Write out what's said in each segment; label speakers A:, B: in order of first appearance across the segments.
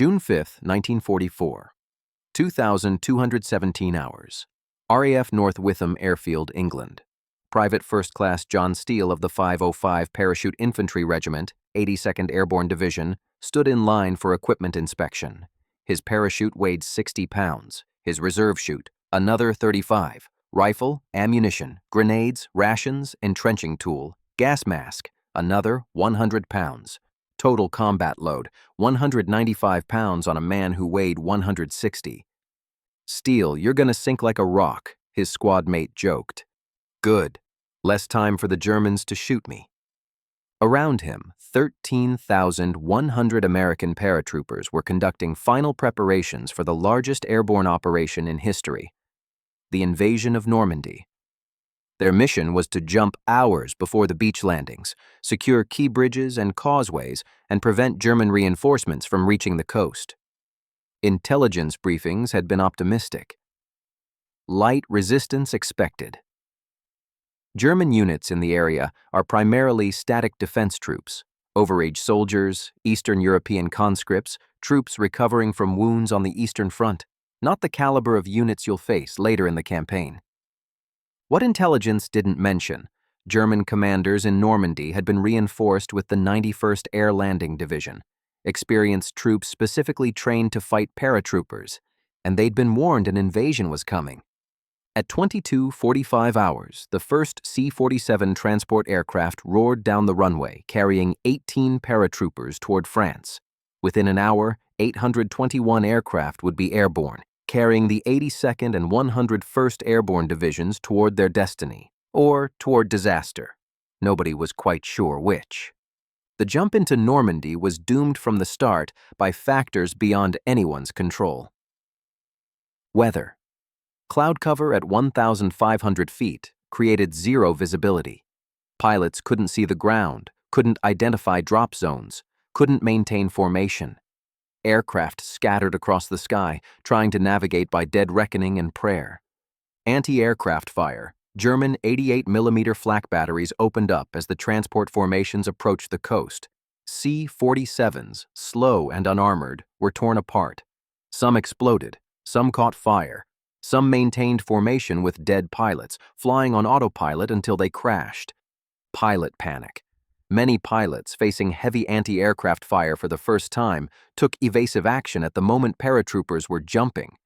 A: June 5, 1944. 2,217 hours. RAF North Witham Airfield, England. Private First Class John Steele of the 505 Parachute Infantry Regiment, 82nd Airborne Division, stood in line for equipment inspection. His parachute weighed 60 pounds. His reserve chute, another 35. Rifle, ammunition, grenades, rations, entrenching tool, gas mask, another 100 pounds. Total combat load, 195 pounds on a man who weighed 160. "Steele, you're gonna sink like a rock," his squad mate joked. "Good. Less time for the Germans to shoot me." Around him, 13,100 American paratroopers were conducting final preparations for the largest airborne operation in history, the invasion of Normandy. Their mission was to jump hours before the beach landings, secure key bridges and causeways, and prevent German reinforcements from reaching the coast. Intelligence briefings had been optimistic. Light resistance expected. German units in the area are primarily static defense troops, overage soldiers, Eastern European conscripts, troops recovering from wounds on the Eastern Front, not the caliber of units you'll face later in the campaign. What intelligence didn't mention, German commanders in Normandy had been reinforced with the 91st Air Landing Division, experienced troops specifically trained to fight paratroopers, and they'd been warned an invasion was coming. At 22:45 hours, the first C-47 transport aircraft roared down the runway, carrying 18 paratroopers toward France. Within an hour, 821 aircraft would be airborne, carrying the 82nd and 101st Airborne Divisions toward their destiny, or toward disaster. Nobody was quite sure which. The jump into Normandy was doomed from the start by factors beyond anyone's control. Weather. Cloud cover at 1,500 feet created zero visibility. Pilots couldn't see the ground, couldn't identify drop zones, couldn't maintain formation. Aircraft scattered across the sky, trying to navigate by dead reckoning and prayer. Anti-aircraft fire. German 88mm flak batteries opened up as the transport formations approached the coast. C-47s, slow and unarmored, were torn apart. Some exploded, some caught fire, some maintained formation with dead pilots, flying on autopilot until they crashed. Pilot panic. Many pilots, facing heavy anti-aircraft fire for the first time, took evasive action at the moment paratroopers were jumping,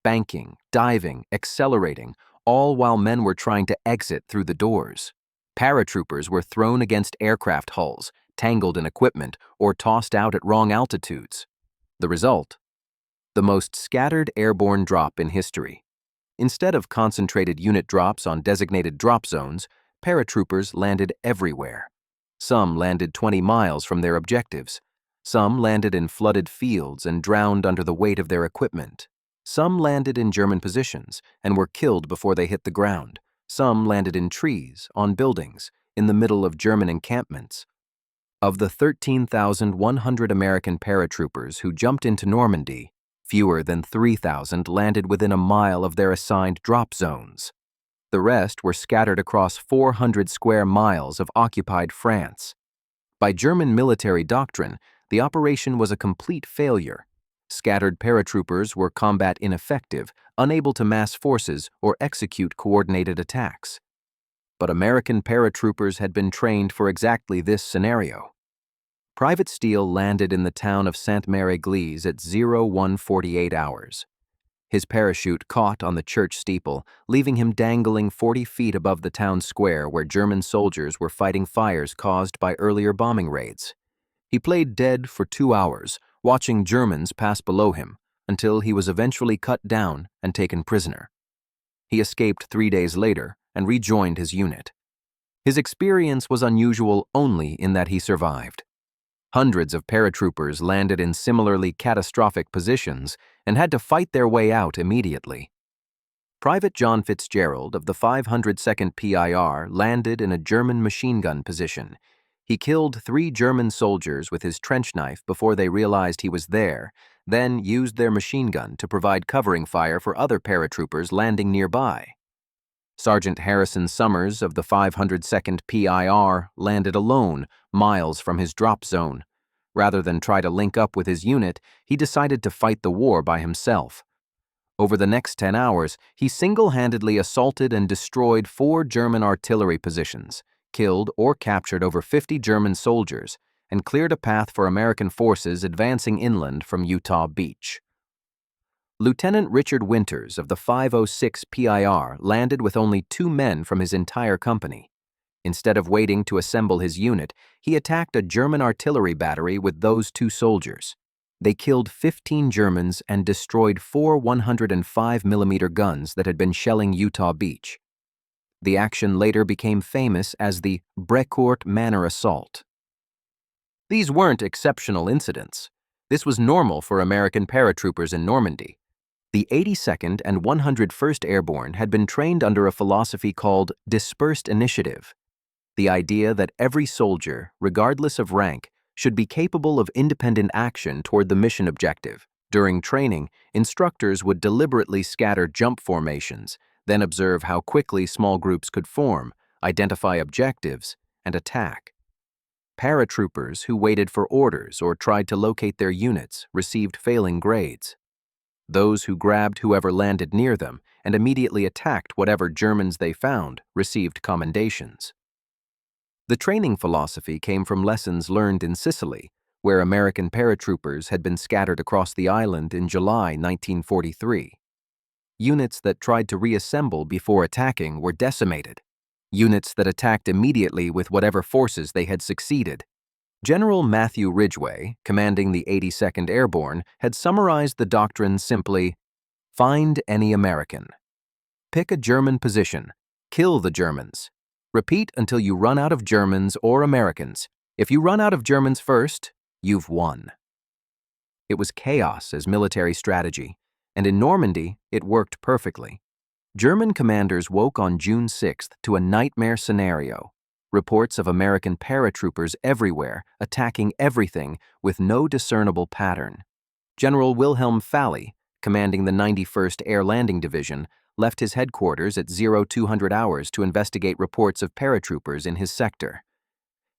A: banking, diving, accelerating, all while men were trying to exit through the doors. Paratroopers were thrown against aircraft hulls, tangled in equipment, or tossed out at wrong altitudes. The result? The most scattered airborne drop in history. Instead of concentrated unit drops on designated drop zones, paratroopers landed everywhere. Some landed 20 miles from their objectives. Some landed in flooded fields and drowned under the weight of their equipment. Some landed in German positions and were killed before they hit the ground. Some landed in trees, on buildings, in the middle of German encampments. Of the 13,100 American paratroopers who jumped into Normandy, fewer than 3,000 landed within a mile of their assigned drop zones. The rest were scattered across 400 square miles of occupied France. By German military doctrine, the operation was a complete failure. Scattered paratroopers were combat ineffective, unable to mass forces or execute coordinated attacks. But American paratroopers had been trained for exactly this scenario. Private Steele landed in the town of Sainte-Mère-Église at 01:48 hours. His parachute caught on the church steeple, leaving him dangling 40 feet above the town square where German soldiers were fighting fires caused by earlier bombing raids. He played dead for 2 hours, watching Germans pass below him, until he was eventually cut down and taken prisoner. He escaped 3 days later and rejoined his unit. His experience was unusual only in that he survived. Hundreds of paratroopers landed in similarly catastrophic positions and had to fight their way out immediately. Private John Fitzgerald of the 502nd PIR landed in a German machine gun position. He killed 3 German soldiers with his trench knife before they realized he was there, then used their machine gun to provide covering fire for other paratroopers landing nearby. Sergeant Harrison Summers of the 502nd PIR landed alone, miles from his drop zone. Rather than try to link up with his unit, he decided to fight the war by himself. Over the next 10 hours, he single-handedly assaulted and destroyed 4 German artillery positions, killed or captured over 50 German soldiers, and cleared a path for American forces advancing inland from Utah Beach. Lieutenant Richard Winters of the 506 PIR landed with only 2 men from his entire company. Instead of waiting to assemble his unit, he attacked a German artillery battery with those 2 soldiers. They killed 15 Germans and destroyed 4 105mm guns that had been shelling Utah Beach. The action later became famous as the Brecourt Manor Assault. These weren't exceptional incidents. This was normal for American paratroopers in Normandy. The 82nd and 101st Airborne had been trained under a philosophy called dispersed initiative. The idea that every soldier, regardless of rank, should be capable of independent action toward the mission objective. During training, instructors would deliberately scatter jump formations, then observe how quickly small groups could form, identify objectives, and attack. Paratroopers who waited for orders or tried to locate their units received failing grades. Those who grabbed whoever landed near them and immediately attacked whatever Germans they found received commendations. The training philosophy came from lessons learned in Sicily, where American paratroopers had been scattered across the island in July 1943. Units that tried to reassemble before attacking were decimated. Units that attacked immediately with whatever forces they had succeeded. General Matthew Ridgway, commanding the 82nd Airborne, had summarized the doctrine simply: find any American. Pick a German position. Kill the Germans. Repeat until you run out of Germans or Americans. If you run out of Germans first, you've won. It was chaos as military strategy, and in Normandy, it worked perfectly. German commanders woke on June 6th to a nightmare scenario. Reports of American paratroopers everywhere, attacking everything with no discernible pattern. General Wilhelm Falley, commanding the 91st Air Landing Division, left his headquarters at 0200 hours to investigate reports of paratroopers in his sector.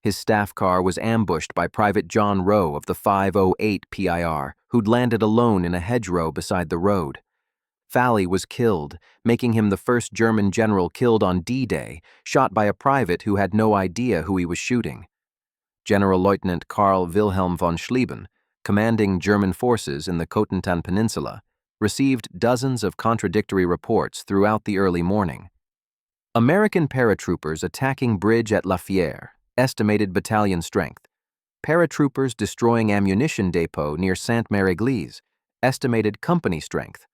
A: His staff car was ambushed by Private John Rowe of the 508 PIR, who'd landed alone in a hedgerow beside the road. Falley was killed, making him the first German general killed on D-Day, shot by a private who had no idea who he was shooting. General Lieutenant Karl Wilhelm von Schlieben, commanding German forces in the Cotentin Peninsula, received dozens of contradictory reports throughout the early morning. American paratroopers attacking bridge at La Fière, estimated battalion strength. Paratroopers destroying ammunition depot near Sainte-Mère-Église, estimated company strength.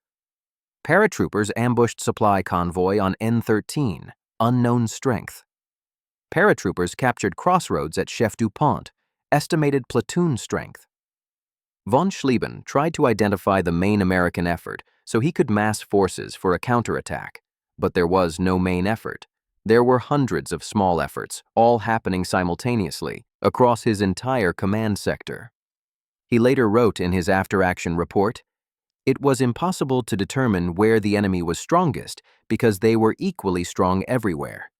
A: Paratroopers ambushed supply convoy on N13, unknown strength. Paratroopers captured crossroads at Chef du Pont, estimated platoon strength. Von Schlieben tried to identify the main American effort so he could mass forces for a counterattack, but there was no main effort. There were hundreds of small efforts, all happening simultaneously, across his entire command sector. He later wrote in his after-action report, "It was impossible to determine where the enemy was strongest because they were equally strong everywhere."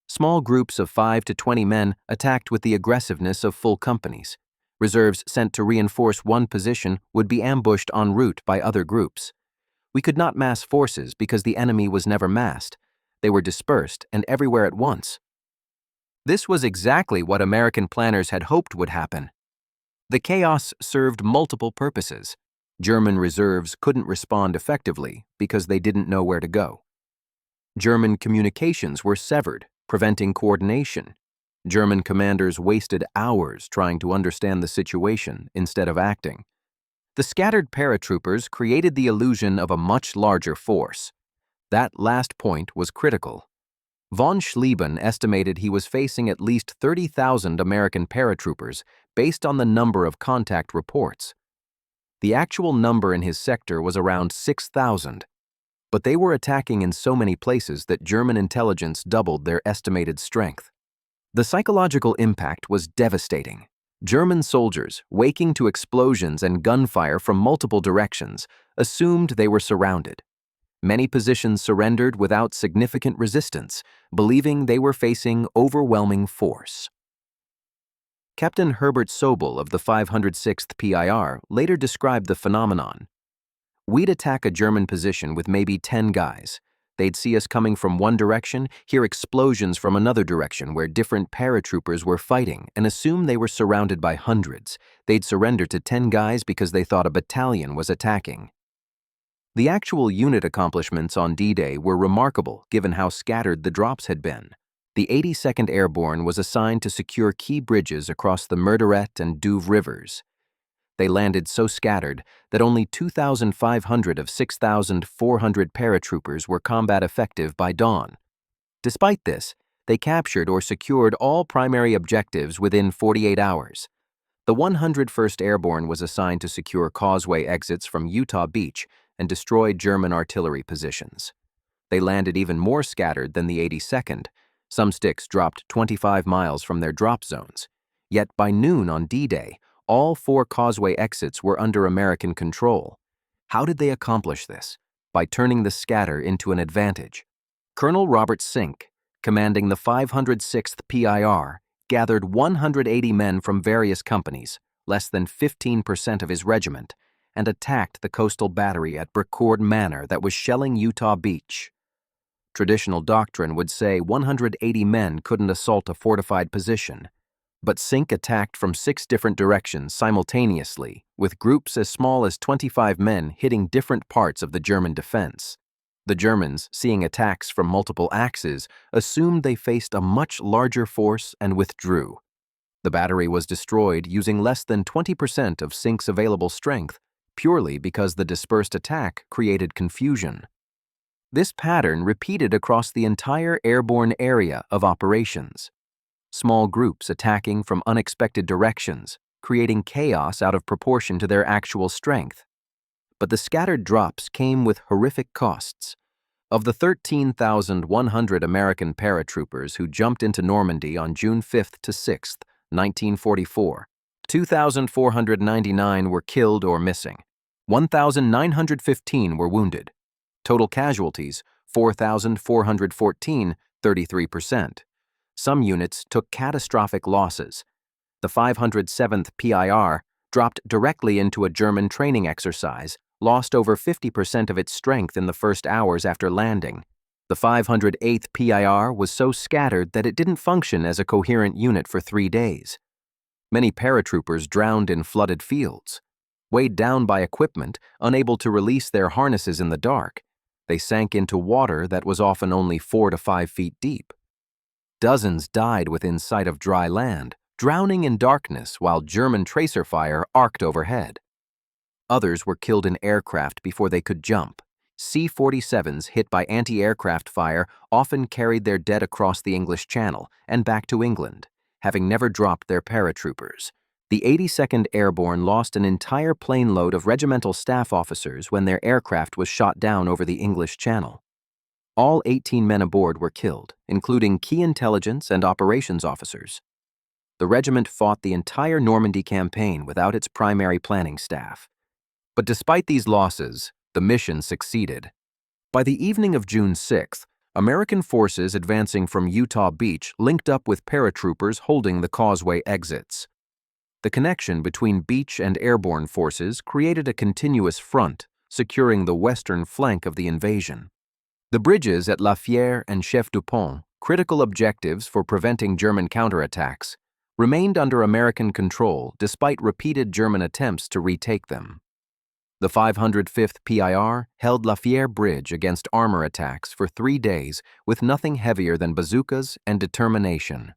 A: Small groups of 5 to 20 men attacked with the aggressiveness of full companies. Reserves sent to reinforce one position would be ambushed en route by other groups. We could not mass forces because the enemy was never massed. They were dispersed and everywhere at once. This was exactly what American planners had hoped would happen. The chaos served multiple purposes. German reserves couldn't respond effectively because they didn't know where to go. German communications were severed, preventing coordination. German commanders wasted hours trying to understand the situation instead of acting. The scattered paratroopers created the illusion of a much larger force. That last point was critical. Von Schlieben estimated he was facing at least 30,000 American paratroopers based on the number of contact reports. The actual number in his sector was around 6,000, but they were attacking in so many places that German intelligence doubled their estimated strength. The psychological impact was devastating. German soldiers, waking to explosions and gunfire from multiple directions, assumed they were surrounded. Many positions surrendered without significant resistance, believing they were facing overwhelming force. Captain Herbert Sobel of the 506th PIR later described the phenomenon. "We'd attack a German position with maybe 10 guys. They'd see us coming from one direction, hear explosions from another direction where different paratroopers were fighting, and assume they were surrounded by hundreds. They'd surrender to 10 guys because they thought a battalion was attacking." The actual unit accomplishments on D-Day were remarkable given how scattered the drops had been. The 82nd Airborne was assigned to secure key bridges across the Murderette and Douve rivers. They landed so scattered that only 2,500 of 6,400 paratroopers were combat effective by dawn. Despite this, they captured or secured all primary objectives within 48 hours. The 101st Airborne was assigned to secure causeway exits from Utah Beach and destroy German artillery positions. They landed even more scattered than the 82nd. Some sticks dropped 25 miles from their drop zones. Yet by noon on D-Day, all 4 causeway exits were under American control. How did they accomplish this? By turning the scatter into an advantage. Colonel Robert Sink, commanding the 506th PIR, gathered 180 men from various companies, less than 15% of his regiment, and attacked the coastal battery at Bricourt Manor that was shelling Utah Beach. Traditional doctrine would say 180 men couldn't assault a fortified position, but Sink attacked from 6 different directions simultaneously, with groups as small as 25 men hitting different parts of the German defense. The Germans, seeing attacks from multiple axes, assumed they faced a much larger force and withdrew. The battery was destroyed using less than 20% of Sink's available strength, purely because the dispersed attack created confusion. This pattern repeated across the entire airborne area of operations. Small groups attacking from unexpected directions, creating chaos out of proportion to their actual strength. But the scattered drops came with horrific costs. Of the 13,100 American paratroopers who jumped into Normandy on June 5th to 6th, 1944, 2,499 were killed or missing. 1,915 were wounded. Total casualties, 4,414, 33%. Some units took catastrophic losses. The 507th PIR dropped directly into a German training exercise, lost over 50% of its strength in the first hours after landing. The 508th PIR was so scattered that it didn't function as a coherent unit for 3 days. Many paratroopers drowned in flooded fields. Weighed down by equipment, unable to release their harnesses in the dark, they sank into water that was often only 4 to 5 feet deep. Dozens died within sight of dry land, drowning in darkness while German tracer fire arced overhead. Others were killed in aircraft before they could jump. C-47s hit by anti-aircraft fire often carried their dead across the English Channel and back to England, having never dropped their paratroopers. The 82nd Airborne lost an entire plane load of regimental staff officers when their aircraft was shot down over the English Channel. All 18 men aboard were killed, including key intelligence and operations officers. The regiment fought the entire Normandy campaign without its primary planning staff. But despite these losses, the mission succeeded. By the evening of June 6th, American forces advancing from Utah Beach linked up with paratroopers holding the causeway exits. The connection between beach and airborne forces created a continuous front, securing the western flank of the invasion. The bridges at La Fière and Chef du Pont, critical objectives for preventing German counterattacks, remained under American control despite repeated German attempts to retake them. The 505th PIR held La Fière Bridge against armor attacks for 3 days with nothing heavier than bazookas and determination.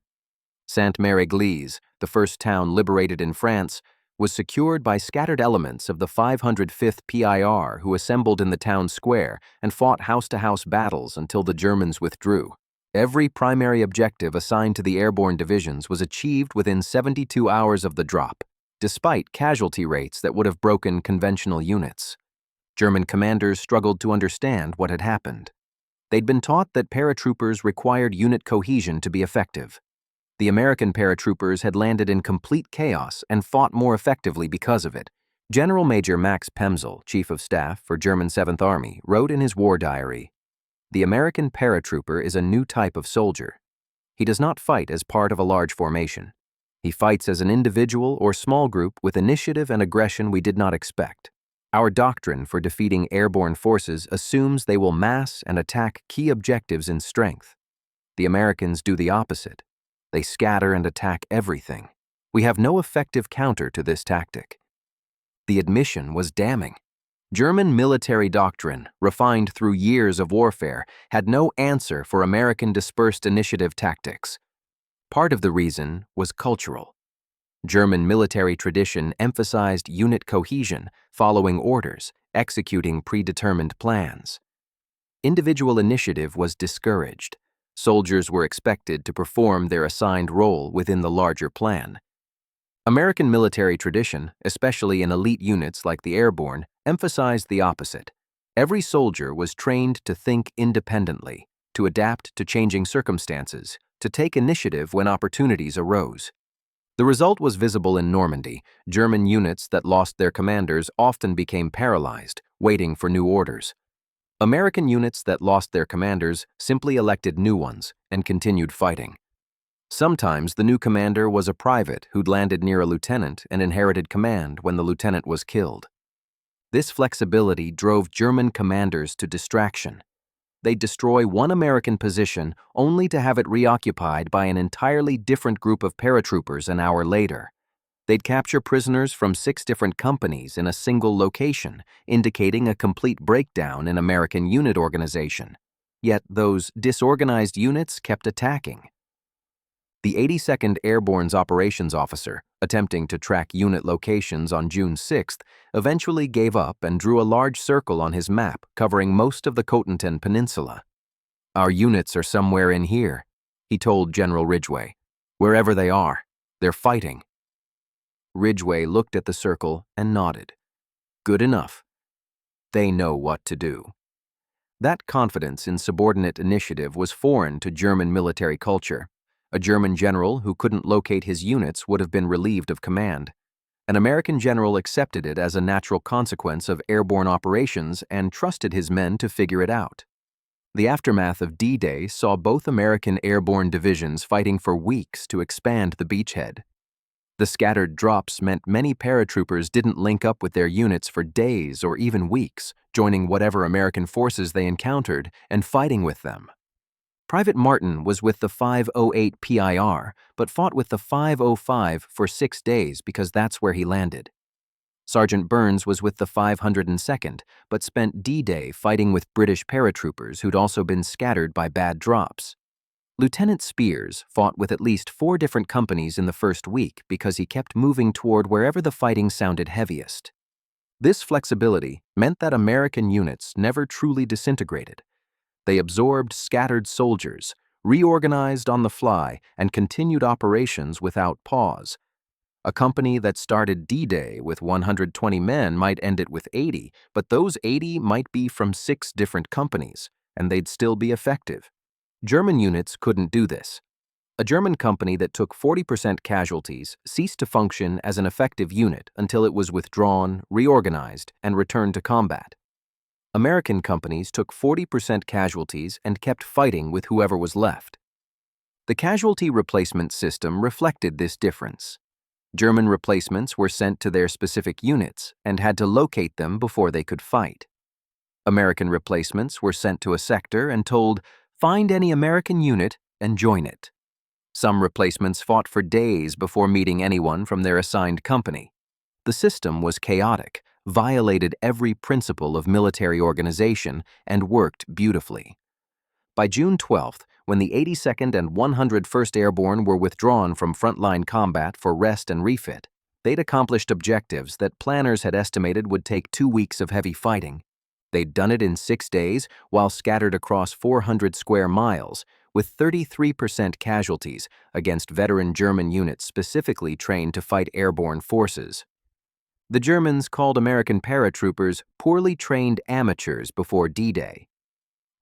A: Sainte-Mère-Église, the first town liberated in France, was secured by scattered elements of the 505th PIR who assembled in the town square and fought house-to-house battles until the Germans withdrew. Every primary objective assigned to the airborne divisions was achieved within 72 hours of the drop, despite casualty rates that would have broken conventional units. German commanders struggled to understand what had happened. They'd been taught that paratroopers required unit cohesion to be effective. The American paratroopers had landed in complete chaos and fought more effectively because of it. General Major Max Pemsel, Chief of Staff for German 7th Army, wrote in his war diary, "The American paratrooper is a new type of soldier. He does not fight as part of a large formation. He fights as an individual or small group with initiative and aggression we did not expect. Our doctrine for defeating airborne forces assumes they will mass and attack key objectives in strength. The Americans do the opposite. They scatter and attack everything. We have no effective counter to this tactic. The admission was damning. German military doctrine, refined through years of warfare, had no answer for American dispersed initiative tactics. Part of the reason was cultural. German military tradition emphasized unit cohesion, following orders, executing predetermined plans. Individual initiative was discouraged. Soldiers were expected to perform their assigned role within the larger plan. American military tradition, especially in elite units like the airborne, emphasized the opposite. Every soldier was trained to think independently, to adapt to changing circumstances, to take initiative when opportunities arose. The result was visible in Normandy. German units that lost their commanders often became paralyzed, waiting for new orders. American units that lost their commanders simply elected new ones and continued fighting. Sometimes the new commander was a private who'd landed near a lieutenant and inherited command when the lieutenant was killed. This flexibility drove German commanders to distraction. They'd destroy one American position only to have it reoccupied by an entirely different group of paratroopers an hour later. They'd capture prisoners from 6 different companies in a single location, indicating a complete breakdown in American unit organization. Yet those disorganized units kept attacking. The 82nd Airborne's operations officer, attempting to track unit locations on June 6th, eventually gave up and drew a large circle on his map covering most of the Cotentin Peninsula. "Our units are somewhere in here," he told General Ridgway. "Wherever they are, they're fighting." Ridgway looked at the circle and nodded. "Good enough. They know what to do." That confidence in subordinate initiative was foreign to German military culture. A German general who couldn't locate his units would have been relieved of command. An American general accepted it as a natural consequence of airborne operations and trusted his men to figure it out. The aftermath of D-Day saw both American airborne divisions fighting for weeks to expand the beachhead. The scattered drops meant many paratroopers didn't link up with their units for days or even weeks, joining whatever American forces they encountered and fighting with them. Private Martin was with the 508 PIR, but fought with the 505 for 6 days because that's where he landed. Sergeant Burns was with the 502nd, but spent D-Day fighting with British paratroopers who'd also been scattered by bad drops. Lieutenant Spears fought with at least 4 different companies in the first week because he kept moving toward wherever the fighting sounded heaviest. This flexibility meant that American units never truly disintegrated. They absorbed scattered soldiers, reorganized on the fly, and continued operations without pause. A company that started D-Day with 120 men might end it with 80, but those 80 might be from 6 different companies, and they'd still be effective. German units couldn't do this. A German company that took 40% casualties ceased to function as an effective unit until it was withdrawn, reorganized, and returned to combat. American companies took 40% casualties and kept fighting with whoever was left. The casualty replacement system reflected this difference. German replacements were sent to their specific units and had to locate them before they could fight. American replacements were sent to a sector and told, "Find any American unit and join it." Some replacements fought for days before meeting anyone from their assigned company. The system was chaotic, violated every principle of military organization, and worked beautifully. By June 12th, when the 82nd and 101st Airborne were withdrawn from frontline combat for rest and refit, they'd accomplished objectives that planners had estimated would take 2 weeks of heavy fighting. They'd done it in 6 days while scattered across 400 square miles, with 33% casualties against veteran German units specifically trained to fight airborne forces. The Germans called American paratroopers poorly trained amateurs before D-Day.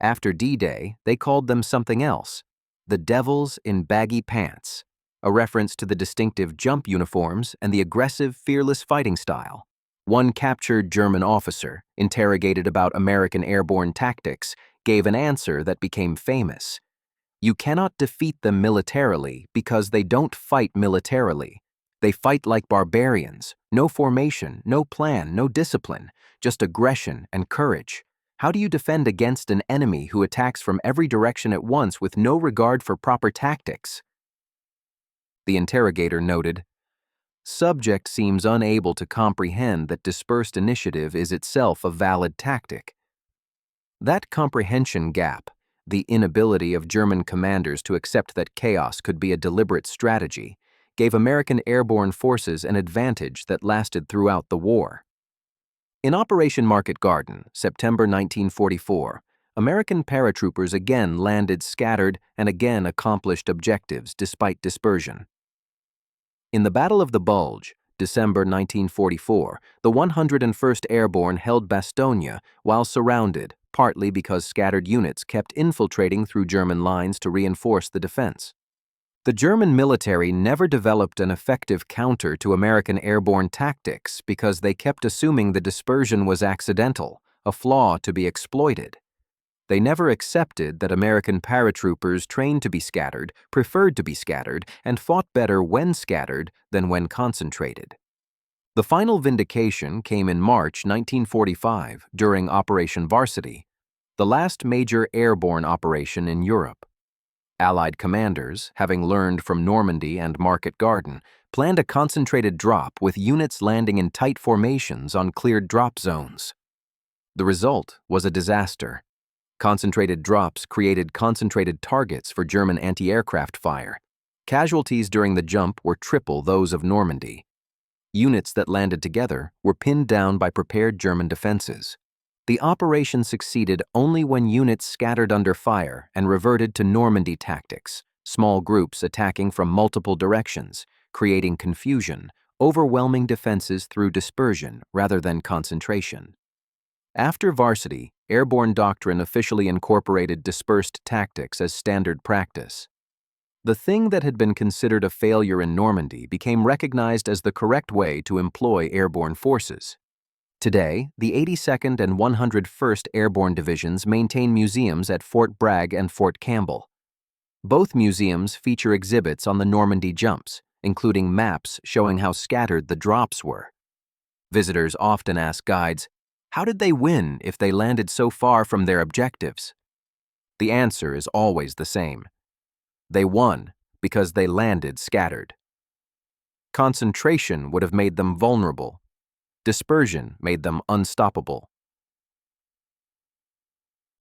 A: After D-Day, they called them something else, the devils in baggy pants, a reference to the distinctive jump uniforms and the aggressive, fearless fighting style. One captured German officer, interrogated about American airborne tactics, gave an answer that became famous. You cannot defeat them militarily because they don't fight militarily. They fight like barbarians. No formation, no plan, no discipline, just aggression and courage. How do you defend against an enemy who attacks from every direction at once with no regard for proper tactics? The interrogator noted, "Subject seems unable to comprehend that dispersed initiative is itself a valid tactic." That comprehension gap, the inability of German commanders to accept that chaos could be a deliberate strategy, gave American airborne forces an advantage that lasted throughout the war. In Operation Market Garden, September 1944, American paratroopers again landed scattered and again accomplished objectives despite dispersion. In the Battle of the Bulge, December 1944, the 101st Airborne held Bastogne while surrounded, partly because scattered units kept infiltrating through German lines to reinforce the defense. The German military never developed an effective counter to American airborne tactics because they kept assuming the dispersion was accidental, a flaw to be exploited. They never accepted that American paratroopers trained to be scattered, preferred to be scattered, and fought better when scattered than when concentrated. The final vindication came in March 1945 during Operation Varsity, the last major airborne operation in Europe. Allied commanders, having learned from Normandy and Market Garden, planned a concentrated drop with units landing in tight formations on cleared drop zones. The result was a disaster. Concentrated drops created concentrated targets for German anti-aircraft fire. Casualties during the jump were triple those of Normandy. Units that landed together were pinned down by prepared German defenses. The operation succeeded only when units scattered under fire and reverted to Normandy tactics, small groups attacking from multiple directions, creating confusion, overwhelming defenses through dispersion rather than concentration. After Varsity, airborne doctrine officially incorporated dispersed tactics as standard practice. The thing that had been considered a failure in Normandy became recognized as the correct way to employ airborne forces. Today, the 82nd and 101st Airborne Divisions maintain museums at Fort Bragg and Fort Campbell. Both museums feature exhibits on the Normandy jumps, including maps showing how scattered the drops were. Visitors often ask guides, how did they win if they landed so far from their objectives? The answer is always the same. They won because they landed scattered. Concentration would have made them vulnerable. Dispersion made them unstoppable.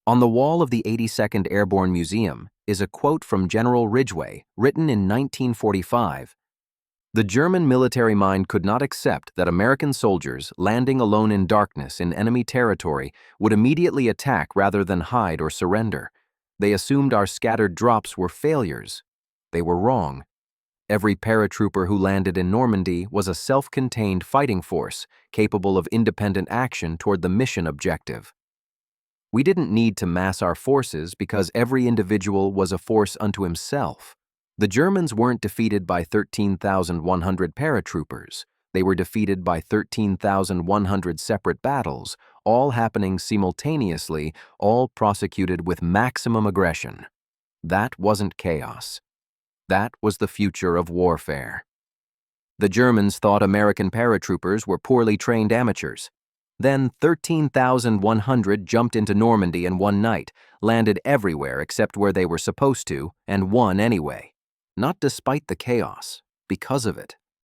A: On the wall of the 82nd Airborne Museum is a quote from General Ridgway, written in 1945. The German military mind could not accept that American soldiers, landing alone in darkness in enemy territory, would immediately attack rather than hide or surrender. They assumed our scattered drops were failures. They were wrong. Every paratrooper who landed in Normandy was a self-contained fighting force, capable of independent action toward the mission objective. We didn't need to mass our forces because every individual was a force unto himself. The Germans weren't defeated by 13,100 paratroopers. They were defeated by 13,100 separate battles, all happening simultaneously, all prosecuted with maximum aggression. That wasn't chaos. That was the future of warfare. The Germans thought American paratroopers were poorly trained amateurs. Then 13,100 jumped into Normandy in one night, landed everywhere except where they were supposed to, and won anyway. Not despite the chaos, because of it.